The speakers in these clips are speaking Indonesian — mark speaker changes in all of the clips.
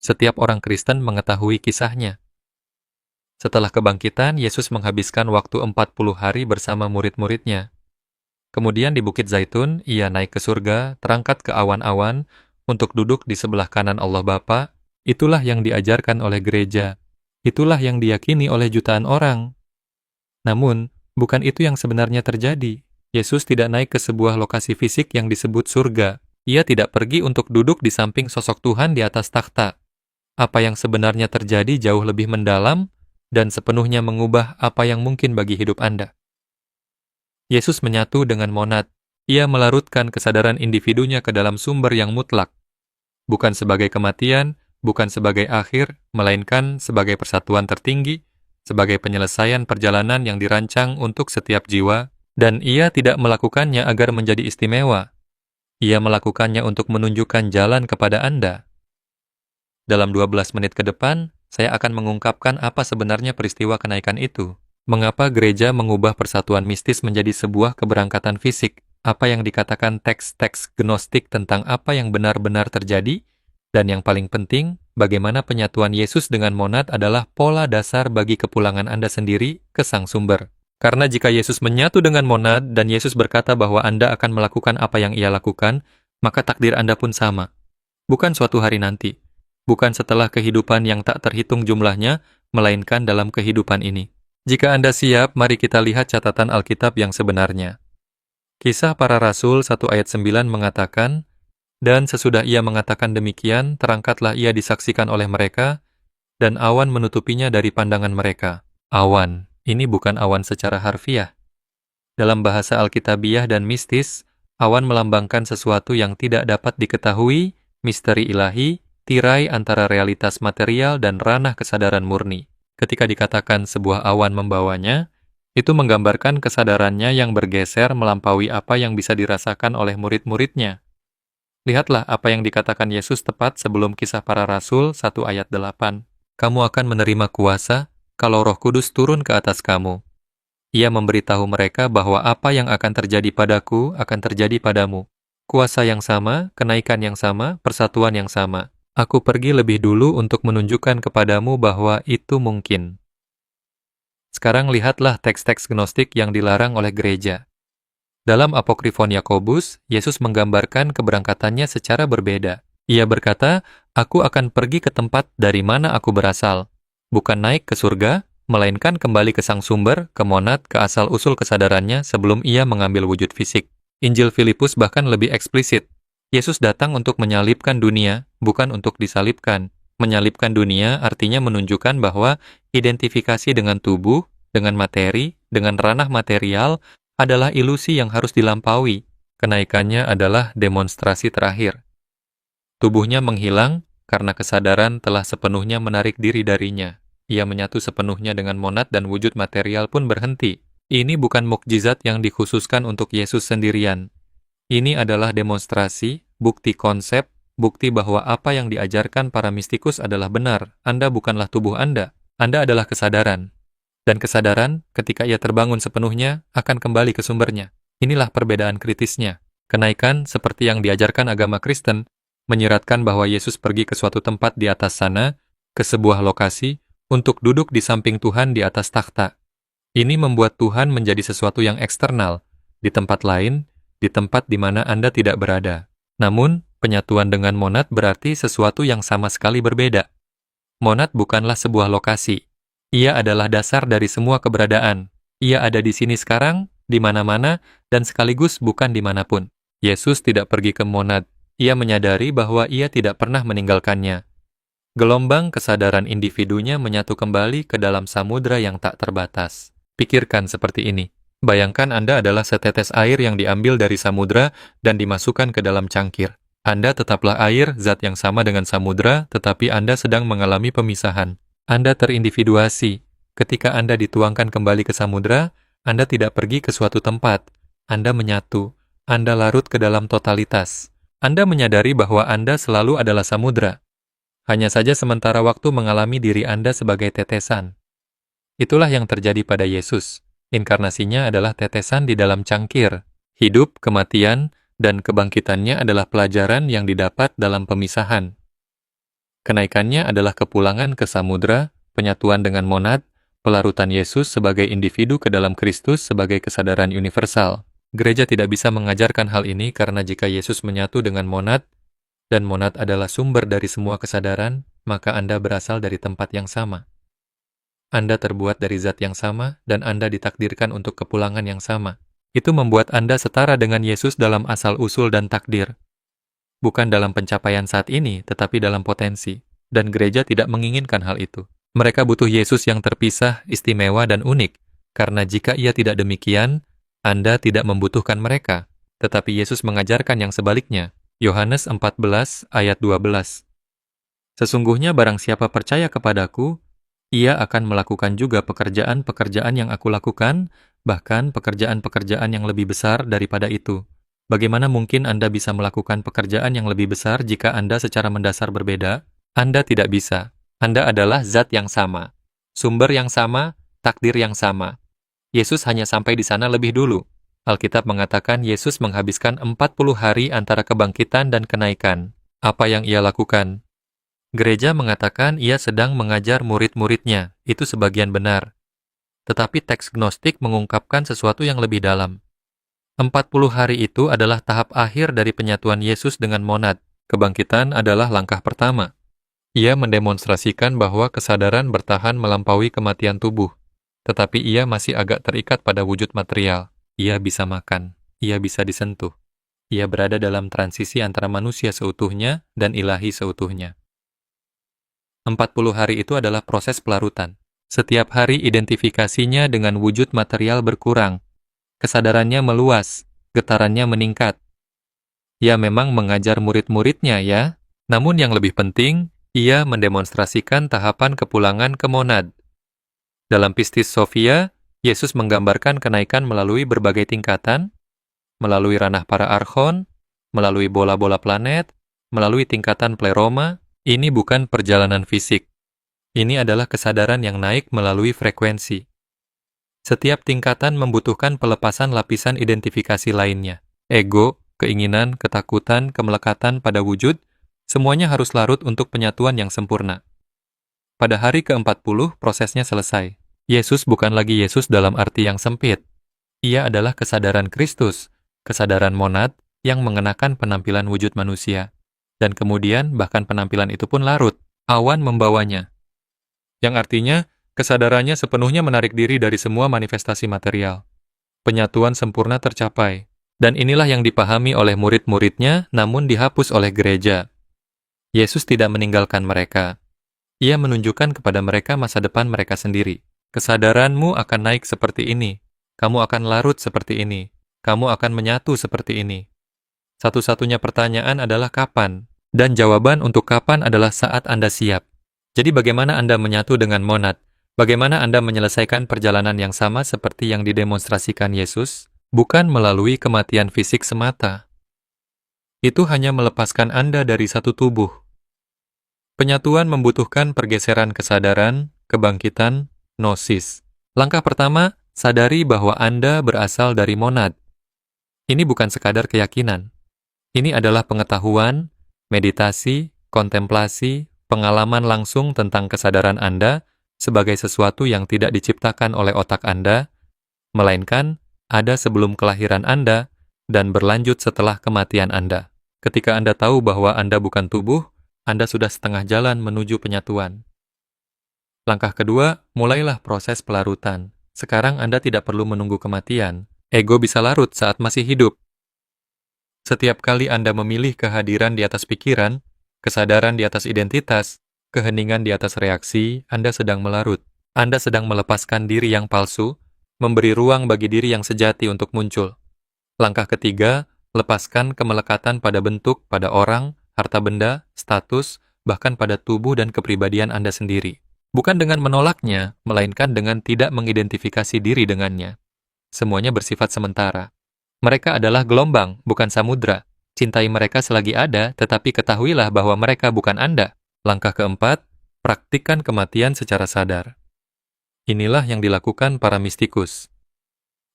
Speaker 1: Setiap orang Kristen mengetahui kisahnya. Setelah kebangkitan, Yesus menghabiskan waktu 40 hari bersama murid-muridnya. Kemudian di Bukit Zaitun, ia naik ke surga, terangkat ke awan-awan, untuk duduk di sebelah kanan Allah Bapa. Itulah yang diajarkan oleh gereja. Itulah yang diyakini oleh jutaan orang. Namun, bukan itu yang sebenarnya terjadi. Yesus tidak naik ke sebuah lokasi fisik yang disebut surga. Ia tidak pergi untuk duduk di samping sosok Tuhan di atas takhta. Apa yang sebenarnya terjadi jauh lebih mendalam dan sepenuhnya mengubah apa yang mungkin bagi hidup Anda. Yesus menyatu dengan monad. Ia melarutkan kesadaran individunya ke dalam sumber yang mutlak. Bukan sebagai kematian, bukan sebagai akhir, melainkan sebagai persatuan tertinggi, sebagai penyelesaian perjalanan yang dirancang untuk setiap jiwa, dan ia tidak melakukannya agar menjadi istimewa. Ia melakukannya untuk menunjukkan jalan kepada Anda. Dalam 12 menit ke depan, saya akan mengungkapkan apa sebenarnya peristiwa kenaikan itu. Mengapa gereja mengubah persatuan mistis menjadi sebuah keberangkatan fisik? Apa yang dikatakan teks-teks gnostik tentang apa yang benar-benar terjadi? Dan yang paling penting, bagaimana penyatuan Yesus dengan monad adalah pola dasar bagi kepulangan Anda sendiri ke sang sumber. Karena jika Yesus menyatu dengan monad dan Yesus berkata bahwa Anda akan melakukan apa yang ia lakukan, maka takdir Anda pun sama. Bukan suatu hari nanti. Bukan setelah kehidupan yang tak terhitung jumlahnya, melainkan dalam kehidupan ini. Jika Anda siap, mari kita lihat catatan Alkitab yang sebenarnya. Kisah Para Rasul 1 ayat 9 mengatakan, "Dan sesudah ia mengatakan demikian, terangkatlah ia disaksikan oleh mereka, dan awan menutupinya dari pandangan mereka." Awan, ini bukan awan secara harfiah. Dalam bahasa Alkitabiah dan mistis, awan melambangkan sesuatu yang tidak dapat diketahui, misteri ilahi, tirai antara realitas material dan ranah kesadaran murni. Ketika dikatakan sebuah awan membawanya, itu menggambarkan kesadarannya yang bergeser melampaui apa yang bisa dirasakan oleh murid-muridnya. Lihatlah apa yang dikatakan Yesus tepat sebelum Kisah Para Rasul 1 ayat 8. "Kamu akan menerima kuasa kalau Roh Kudus turun ke atas kamu." Ia memberitahu mereka bahwa apa yang akan terjadi padaku akan terjadi padamu. Kuasa yang sama, kenaikan yang sama, persatuan yang sama. Aku pergi lebih dulu untuk menunjukkan kepadamu bahwa itu mungkin. Sekarang lihatlah teks-teks gnostik yang dilarang oleh gereja. Dalam Apokrifon Yakobus, Yesus menggambarkan keberangkatannya secara berbeda. Ia berkata, "Aku akan pergi ke tempat dari mana aku berasal." Bukan naik ke surga, melainkan kembali ke sang sumber, ke monad, ke asal-usul kesadarannya sebelum ia mengambil wujud fisik. Injil Filipus bahkan lebih eksplisit. Yesus datang untuk menyalibkan dunia, bukan untuk disalibkan. Menyalibkan dunia artinya menunjukkan bahwa identifikasi dengan tubuh, dengan materi, dengan ranah material adalah ilusi yang harus dilampaui. Kenaikannya adalah demonstrasi terakhir. Tubuhnya menghilang karena kesadaran telah sepenuhnya menarik diri darinya. Ia menyatu sepenuhnya dengan monad dan wujud material pun berhenti. Ini bukan mukjizat yang dikhususkan untuk Yesus sendirian. Ini adalah demonstrasi, bukti konsep, bukti bahwa apa yang diajarkan para mistikus adalah benar. Anda bukanlah tubuh Anda adalah kesadaran. Dan kesadaran, ketika ia terbangun sepenuhnya, akan kembali ke sumbernya. Inilah perbedaan kritisnya. Kenaikan, seperti yang diajarkan agama Kristen, menyiratkan bahwa Yesus pergi ke suatu tempat di atas sana, ke sebuah lokasi, untuk duduk di samping Tuhan di atas takhta. Ini membuat Tuhan menjadi sesuatu yang eksternal, di tempat lain, di tempat di mana Anda tidak berada. Namun, penyatuan dengan monad berarti sesuatu yang sama sekali berbeda. Monad bukanlah sebuah lokasi. Ia adalah dasar dari semua keberadaan. Ia ada di sini sekarang, di mana-mana, dan sekaligus bukan dimanapun. Yesus tidak pergi ke monad. Ia menyadari bahwa ia tidak pernah meninggalkannya. Gelombang kesadaran individunya menyatu kembali ke dalam samudra yang tak terbatas. Pikirkan seperti ini. Bayangkan Anda adalah setetes air yang diambil dari samudra dan dimasukkan ke dalam cangkir. Anda tetaplah air, zat yang sama dengan samudra, tetapi Anda sedang mengalami pemisahan. Anda terindividuasi. Ketika Anda dituangkan kembali ke samudra, Anda tidak pergi ke suatu tempat. Anda menyatu. Anda larut ke dalam totalitas. Anda menyadari bahwa Anda selalu adalah samudra. Hanya saja sementara waktu mengalami diri Anda sebagai tetesan. Itulah yang terjadi pada Yesus. Inkarnasinya adalah tetesan di dalam cangkir. Hidup, kematian, dan kebangkitannya adalah pelajaran yang didapat dalam pemisahan. Kenaikannya adalah kepulangan ke samudra, penyatuan dengan monad, pelarutan Yesus sebagai individu ke dalam Kristus sebagai kesadaran universal. Gereja tidak bisa mengajarkan hal ini karena jika Yesus menyatu dengan monad, dan monad adalah sumber dari semua kesadaran, maka Anda berasal dari tempat yang sama. Anda terbuat dari zat yang sama, dan Anda ditakdirkan untuk kepulangan yang sama. Itu membuat Anda setara dengan Yesus dalam asal-usul dan takdir. Bukan dalam pencapaian saat ini, tetapi dalam potensi. Dan gereja tidak menginginkan hal itu. Mereka butuh Yesus yang terpisah, istimewa, dan unik. Karena jika ia tidak demikian, Anda tidak membutuhkan mereka. Tetapi Yesus mengajarkan yang sebaliknya. Yohanes 14 ayat 12. Sesungguhnya barang siapa percaya kepadaku, ia akan melakukan juga pekerjaan-pekerjaan yang aku lakukan, bahkan pekerjaan-pekerjaan yang lebih besar daripada itu. Bagaimana mungkin Anda bisa melakukan pekerjaan yang lebih besar jika Anda secara mendasar berbeda? Anda tidak bisa. Anda adalah zat yang sama, sumber yang sama, takdir yang sama. Yesus hanya sampai di sana lebih dulu. Alkitab mengatakan Yesus menghabiskan 40 hari antara kebangkitan dan kenaikan. Apa yang ia lakukan? Gereja mengatakan ia sedang mengajar murid-muridnya, itu sebagian benar. Tetapi teks Gnostik mengungkapkan sesuatu yang lebih dalam. 40 hari itu adalah tahap akhir dari penyatuan Yesus dengan monad. Kebangkitan adalah langkah pertama. Ia mendemonstrasikan bahwa kesadaran bertahan melampaui kematian tubuh. Tetapi ia masih agak terikat pada wujud material. Ia bisa makan, ia bisa disentuh. Ia berada dalam transisi antara manusia seutuhnya dan ilahi seutuhnya. 40 hari itu adalah proses pelarutan. Setiap hari identifikasinya dengan wujud material berkurang. Kesadarannya meluas, getarannya meningkat. Ia memang mengajar murid-muridnya ya, namun yang lebih penting, ia mendemonstrasikan tahapan kepulangan ke monad. Dalam Pistis Sophia, Yesus menggambarkan kenaikan melalui berbagai tingkatan, melalui ranah para archon, melalui bola-bola planet, melalui tingkatan pleroma. Ini bukan perjalanan fisik. Ini adalah kesadaran yang naik melalui frekuensi. Setiap tingkatan membutuhkan pelepasan lapisan identifikasi lainnya. Ego, keinginan, ketakutan, kemelekatan pada wujud, semuanya harus larut untuk penyatuan yang sempurna. Pada hari ke-40, prosesnya selesai. Yesus bukan lagi Yesus dalam arti yang sempit. Ia adalah kesadaran Kristus, kesadaran monad yang mengenakan penampilan wujud manusia. Dan kemudian bahkan penampilan itu pun larut, awan membawanya. Yang artinya, kesadarannya sepenuhnya menarik diri dari semua manifestasi material. Penyatuan sempurna tercapai, dan inilah yang dipahami oleh murid-muridnya namun dihapus oleh gereja. Yesus tidak meninggalkan mereka. Ia menunjukkan kepada mereka masa depan mereka sendiri. Kesadaranmu akan naik seperti ini, kamu akan larut seperti ini, kamu akan menyatu seperti ini. Satu-satunya pertanyaan adalah kapan? Dan jawaban untuk kapan adalah saat Anda siap. Jadi bagaimana Anda menyatu dengan monad? Bagaimana Anda menyelesaikan perjalanan yang sama seperti yang didemonstrasikan Yesus? Bukan melalui kematian fisik semata. Itu hanya melepaskan Anda dari satu tubuh. Penyatuan membutuhkan pergeseran kesadaran, kebangkitan, gnosis. Langkah pertama, sadari bahwa Anda berasal dari monad. Ini bukan sekadar keyakinan. Ini adalah pengetahuan, meditasi, kontemplasi, pengalaman langsung tentang kesadaran Anda sebagai sesuatu yang tidak diciptakan oleh otak Anda, melainkan ada sebelum kelahiran Anda dan berlanjut setelah kematian Anda. Ketika Anda tahu bahwa Anda bukan tubuh, Anda sudah setengah jalan menuju penyatuan. Langkah kedua, mulailah proses pelarutan. Sekarang Anda tidak perlu menunggu kematian. Ego bisa larut saat masih hidup. Setiap kali Anda memilih kehadiran di atas pikiran, kesadaran di atas identitas, keheningan di atas reaksi, Anda sedang melarut. Anda sedang melepaskan diri yang palsu, memberi ruang bagi diri yang sejati untuk muncul. Langkah ketiga, lepaskan kemelekatan pada bentuk, pada orang, harta benda, status, bahkan pada tubuh dan kepribadian Anda sendiri. Bukan dengan menolaknya, melainkan dengan tidak mengidentifikasi diri dengannya. Semuanya bersifat sementara. Mereka adalah gelombang, bukan samudra. Cintai mereka selagi ada, tetapi ketahuilah bahwa mereka bukan Anda. Langkah keempat, praktikkan kematian secara sadar. Inilah yang dilakukan para mistikus.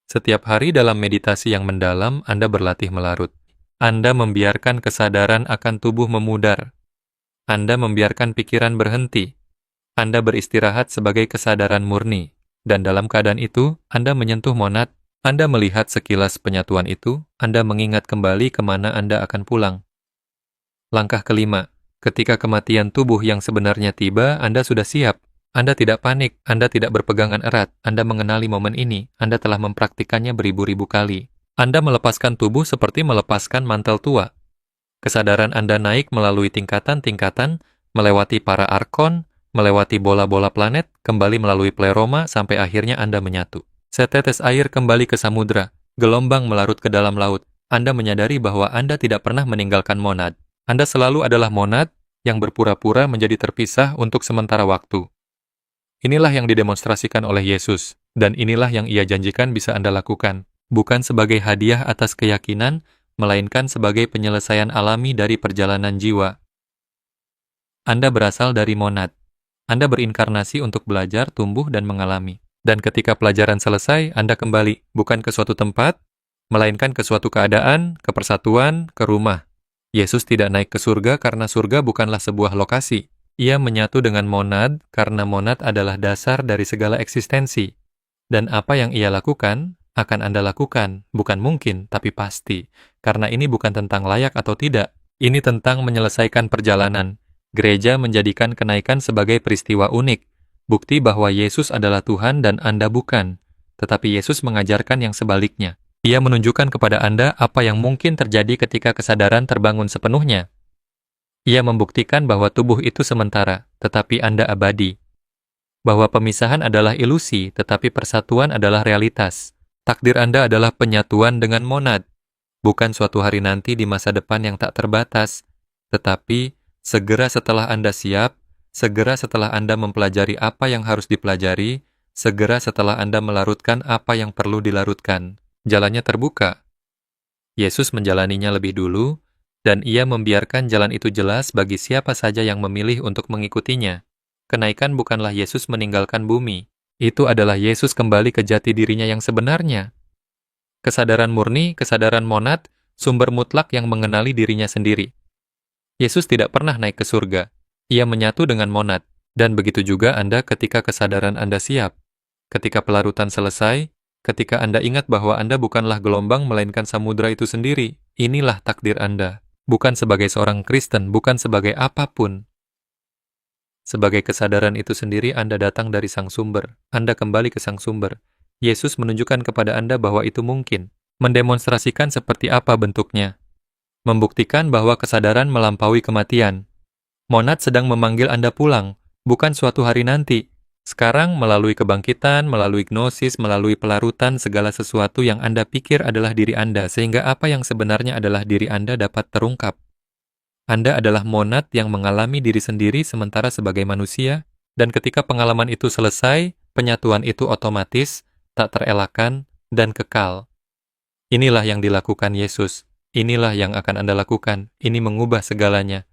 Speaker 1: Setiap hari dalam meditasi yang mendalam, Anda berlatih melarut. Anda membiarkan kesadaran akan tubuh memudar. Anda membiarkan pikiran berhenti. Anda beristirahat sebagai kesadaran murni. Dan dalam keadaan itu, Anda menyentuh monad, Anda melihat sekilas penyatuan itu, Anda mengingat kembali kemana Anda akan pulang. Langkah kelima, ketika kematian tubuh yang sebenarnya tiba, Anda sudah siap. Anda tidak panik, Anda tidak berpegangan erat, Anda mengenali momen ini, Anda telah mempraktikannya beribu-ribu kali. Anda melepaskan tubuh seperti melepaskan mantel tua. Kesadaran Anda naik melalui tingkatan-tingkatan, melewati para arkon, melewati bola-bola planet, kembali melalui pleroma, sampai akhirnya Anda menyatu. Setetes air kembali ke samudra, gelombang melarut ke dalam laut. Anda menyadari bahwa Anda tidak pernah meninggalkan monad. Anda selalu adalah monad yang berpura-pura menjadi terpisah untuk sementara waktu. Inilah yang didemonstrasikan oleh Yesus, dan inilah yang Ia janjikan bisa Anda lakukan, bukan sebagai hadiah atas keyakinan, melainkan sebagai penyelesaian alami dari perjalanan jiwa. Anda berasal dari monad. Anda berinkarnasi untuk belajar, tumbuh, dan mengalami. Dan ketika pelajaran selesai, Anda kembali, bukan ke suatu tempat, melainkan ke suatu keadaan, ke persatuan, ke rumah. Yesus tidak naik ke surga karena surga bukanlah sebuah lokasi. Ia menyatu dengan monad karena monad adalah dasar dari segala eksistensi. Dan apa yang Ia lakukan, akan Anda lakukan, bukan mungkin, tapi pasti. Karena ini bukan tentang layak atau tidak, ini tentang menyelesaikan perjalanan. Gereja menjadikan kenaikan sebagai peristiwa unik, bukti bahwa Yesus adalah Tuhan dan Anda bukan. Tetapi Yesus mengajarkan yang sebaliknya. Ia menunjukkan kepada Anda apa yang mungkin terjadi ketika kesadaran terbangun sepenuhnya. Ia membuktikan bahwa tubuh itu sementara, tetapi Anda abadi. Bahwa pemisahan adalah ilusi, tetapi persatuan adalah realitas. Takdir Anda adalah penyatuan dengan monad, bukan suatu hari nanti di masa depan yang tak terbatas, tetapi segera setelah Anda siap, segera setelah Anda mempelajari apa yang harus dipelajari, segera setelah Anda melarutkan apa yang perlu dilarutkan. Jalannya terbuka. Yesus menjalaninya lebih dulu, dan Ia membiarkan jalan itu jelas bagi siapa saja yang memilih untuk mengikutinya. Kenaikan bukanlah Yesus meninggalkan bumi. Itu adalah Yesus kembali ke jati dirinya yang sebenarnya. Kesadaran murni, kesadaran monad, sumber mutlak yang mengenali dirinya sendiri. Yesus tidak pernah naik ke surga. Ia menyatu dengan monad. Dan begitu juga Anda ketika kesadaran Anda siap. Ketika pelarutan selesai, ketika Anda ingat bahwa Anda bukanlah gelombang melainkan samudra itu sendiri. Inilah takdir Anda. Bukan sebagai seorang Kristen, bukan sebagai apapun. Sebagai kesadaran itu sendiri Anda datang dari Sang Sumber. Anda kembali ke Sang Sumber. Yesus menunjukkan kepada Anda bahwa itu mungkin. Mendemonstrasikan seperti apa bentuknya. Membuktikan bahwa kesadaran melampaui kematian. Monad sedang memanggil Anda pulang, bukan suatu hari nanti. Sekarang melalui kebangkitan, melalui gnosis, melalui pelarutan, segala sesuatu yang Anda pikir adalah diri Anda, sehingga apa yang sebenarnya adalah diri Anda dapat terungkap. Anda adalah monad yang mengalami diri sendiri sementara sebagai manusia, dan ketika pengalaman itu selesai, penyatuan itu otomatis, tak terelakkan, dan kekal. Inilah yang dilakukan Yesus. Inilah yang akan Anda lakukan. Ini mengubah segalanya.